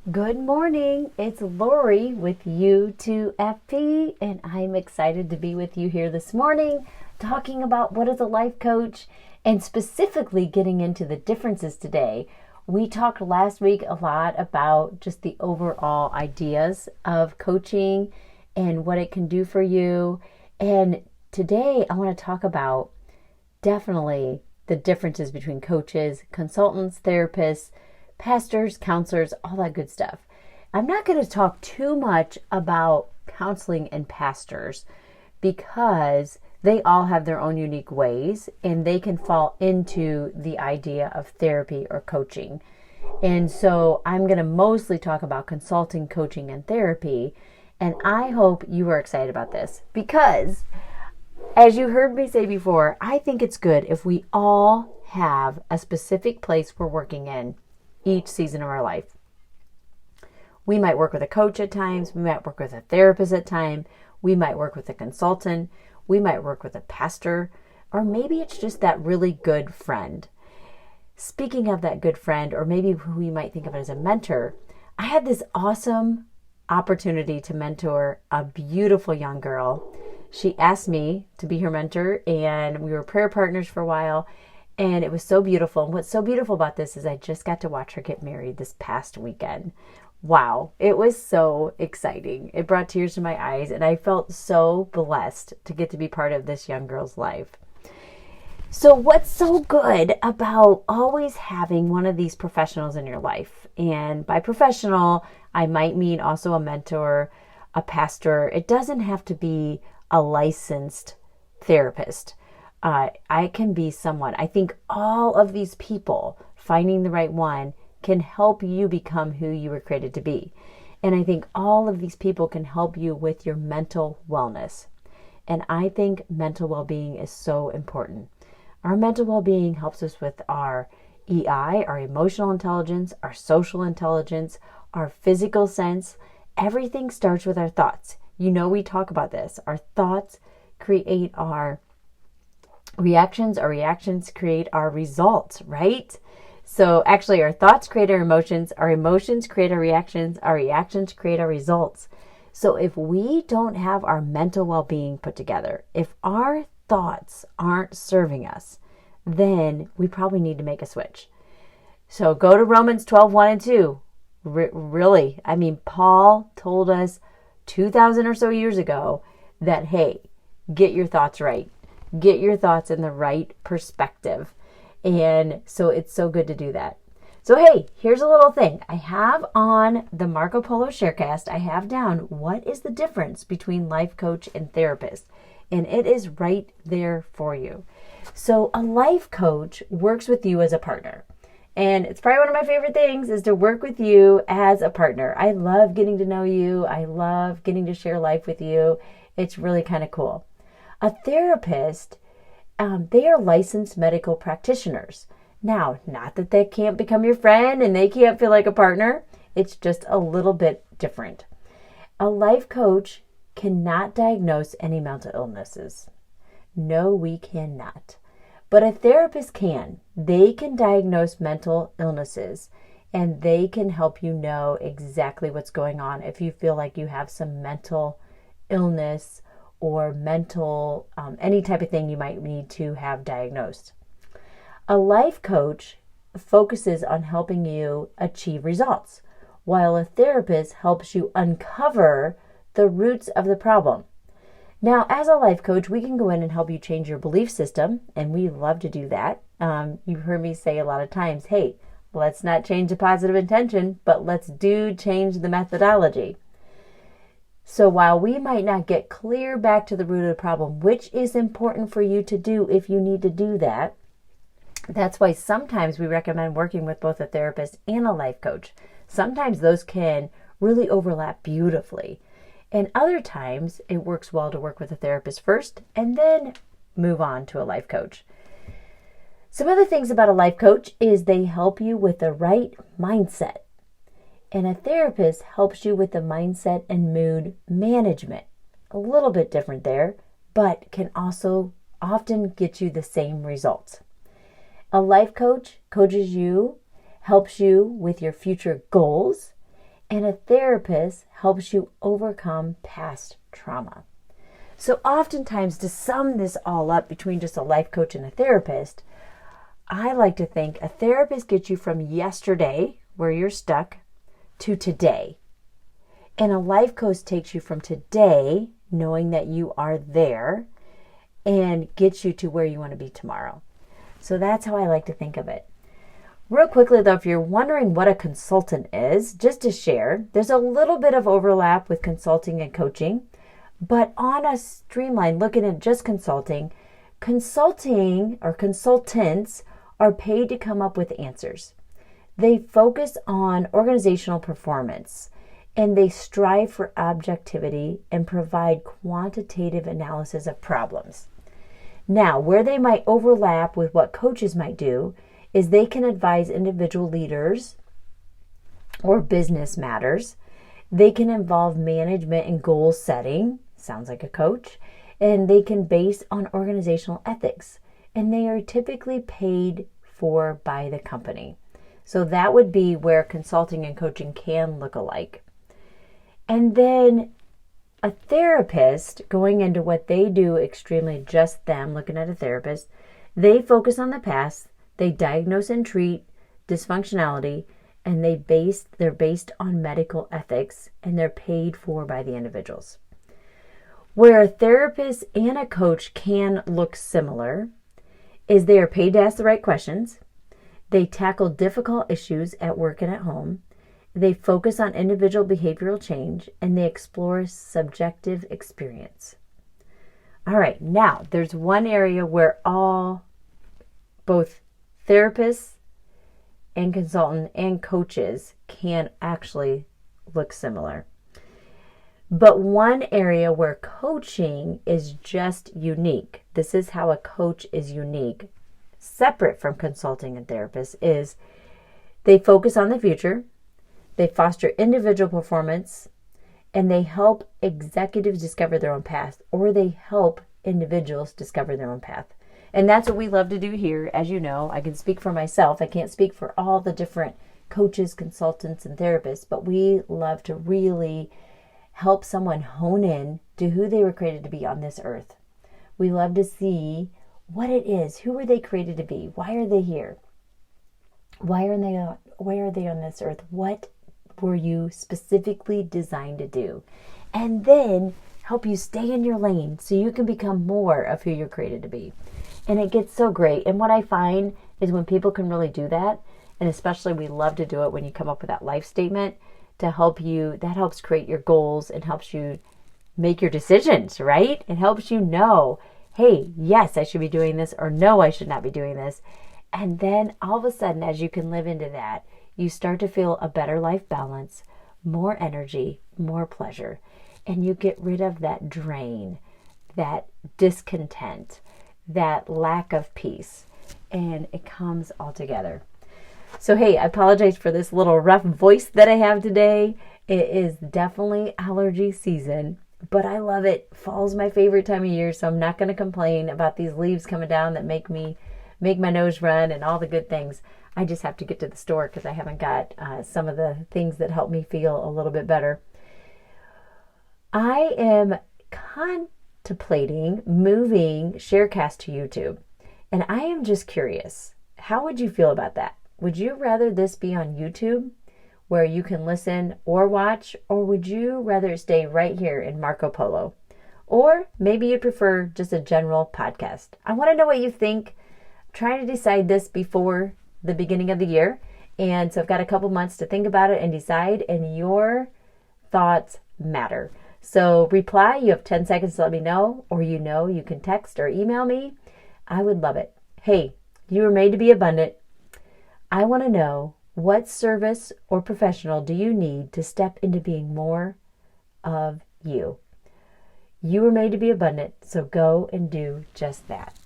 Good morning. It's Lori with U2FP, and I'm excited to be with you here this morning talking about what is a life coach and specifically getting into the differences today. We talked last week a lot about just the overall ideas of coaching and what it can do for you. And today I want to talk about definitely the differences between coaches, consultants, therapists, pastors, counselors, all that good stuff. I'm not going to talk too much about counseling and pastors because they all have their own unique ways and they can fall into the idea of therapy or coaching. And so I'm going to mostly talk about consulting, coaching, and therapy. And I hope you are excited about this because, as you heard me say before, I think it's good if we all have a specific place we're working in each season of our life. We might work with a coach at times. We might work with a therapist at times. We might work with a consultant. We might work with a pastor. Or maybe it's just that really good friend. Speaking of that good friend, or maybe who you might think of as a mentor, I had this awesome opportunity to mentor a beautiful young girl. She asked me to be her mentor, and we were prayer partners for a while. And it was so beautiful. And what's so beautiful about this is I just got to watch her get married this past weekend. Wow, it was so exciting. It brought tears to my eyes, and I felt so blessed to get to be part of this young girl's life. So what's so good about always having one of these professionals in your life? And by professional, I might mean also a mentor, a pastor. It doesn't have to be a licensed therapist. I can be someone. I think all of these people, finding the right one, can help you become who you were created to be. And I think all of these people can help you with your mental wellness. And I think mental well-being is so important. Our mental well-being helps us with our EI, our emotional intelligence, our social intelligence, our physical sense. Everything starts with our thoughts. You know, we talk about this. Our thoughts create our reactions create our results, right? So actually our thoughts create our emotions create our reactions create our results. So if we don't have our mental well-being put together, if our thoughts aren't serving us, then we probably need to make a switch. So go to Romans 12:1 and 2. Really, I mean, Paul told us 2,000 or so years ago that, hey, get your thoughts right. Get your thoughts in the right perspective. And so it's so good to do that. So hey, here's a little thing. I have on the Marco Polo Sharecast, I have down what is the difference between life coach and therapist. And it is right there for you. So a life coach works with you as a partner. And it's probably one of my favorite things is to work with you as a partner. I love getting to know you. I love getting to share life with you. It's really kind of cool. A therapist, they are licensed medical practitioners. Now, not that they can't become your friend and they can't feel like a partner. It's just a little bit different. A life coach cannot diagnose any mental illnesses. No, we cannot. But a therapist can. They can diagnose mental illnesses and they can help you know exactly what's going on if you feel like you have some mental illness or mental, any type of thing you might need to have diagnosed. A life coach focuses on helping you achieve results, while a therapist helps you uncover the roots of the problem. Now, as a life coach, we can go in and help you change your belief system, and we love to do that. You've heard me say a lot of times, hey, let's not change the positive intention, but let's change the methodology. So while we might not get clear back to the root of the problem, which is important for you to do if you need to do that, that's why sometimes we recommend working with both a therapist and a life coach. Sometimes those can really overlap beautifully. And other times it works well to work with a therapist first and then move on to a life coach. Some other things about a life coach is they help you with the right mindset. And a therapist helps you with the mindset and mood management. A little bit different there, but can also often get you the same results. A life coach coaches you, helps you with your future goals, and a therapist helps you overcome past trauma. So oftentimes, to sum this all up between just a life coach and a therapist, I like to think a therapist gets you from yesterday, where you're stuck, to today. And a life coach takes you from today, knowing that you are there, and gets you to where you want to be tomorrow. So that's how I like to think of it. Real quickly though, if you're wondering what a consultant is, just to share, there's a little bit of overlap with consulting and coaching, but on a streamline, looking at just consulting or consultants are paid to come up with answers. They focus on organizational performance, and they strive for objectivity and provide quantitative analysis of problems. Now, where they might overlap with what coaches might do is they can advise individual leaders or business matters. They can involve management and goal setting, sounds like a coach, and they can base on organizational ethics. And they are typically paid for by the company. So that would be where consulting and coaching can look alike. And then a therapist, going into what they do extremely just them, looking at a therapist, they focus on the past. They diagnose and treat dysfunctionality, and they're based on medical ethics, and they're paid for by the individuals. Where a therapist and a coach can look similar is they are paid to ask the right questions. They tackle difficult issues at work and at home. They focus on individual behavioral change, and they explore subjective experience. All right, now there's one area where both therapists and consultant and coaches can actually look similar. But one area where coaching is just unique, this is how a coach is unique, separate from consulting and therapists, is they focus on the future, they foster individual performance, and they help executives discover their own path, or they help individuals discover their own path. And that's what we love to do here. As you know, I can speak for myself. I can't speak for all the different coaches, consultants, and therapists, but we love to really help someone hone in to who they were created to be on this earth. We love to see what it is. Who were they created to be? Why are they here? Why are they on this earth? What were you specifically designed to do? And then help you stay in your lane so you can become more of who you're created to be. And it gets so great. And what I find is when people can really do that, and especially we love to do it when you come up with that life statement to help you, that helps create your goals and helps you make your decisions, right? It helps you know, hey, yes, I should be doing this, or no, I should not be doing this. And then all of a sudden, as you can live into that, you start to feel a better life balance, more energy, more pleasure, and you get rid of that drain, that discontent, that lack of peace, and it comes all together. So, hey, I apologize for this little rough voice that I have today. It is definitely allergy season, but I love it. Fall's my favorite time of year, so I'm not going to complain about these leaves coming down that make my nose run and all the good things. I just have to get to the store because I haven't got some of the things that help me feel a little bit better. I am contemplating moving Sharecast to YouTube, and I am just curious. How would you feel about that? Would you rather this be on YouTube where you can listen or watch, or would you rather stay right here in Marco Polo? Or maybe you'd prefer just a general podcast. I want to know what you think. I'm trying to decide this before the beginning of the year, and so I've got a couple months to think about it and decide, and your thoughts matter. So reply, you have 10 seconds to let me know, or you can text or email me. I would love it. Hey, you were made to be abundant. I want to know, what service or professional do you need to step into being more of you? You were made to be abundant, so go and do just that.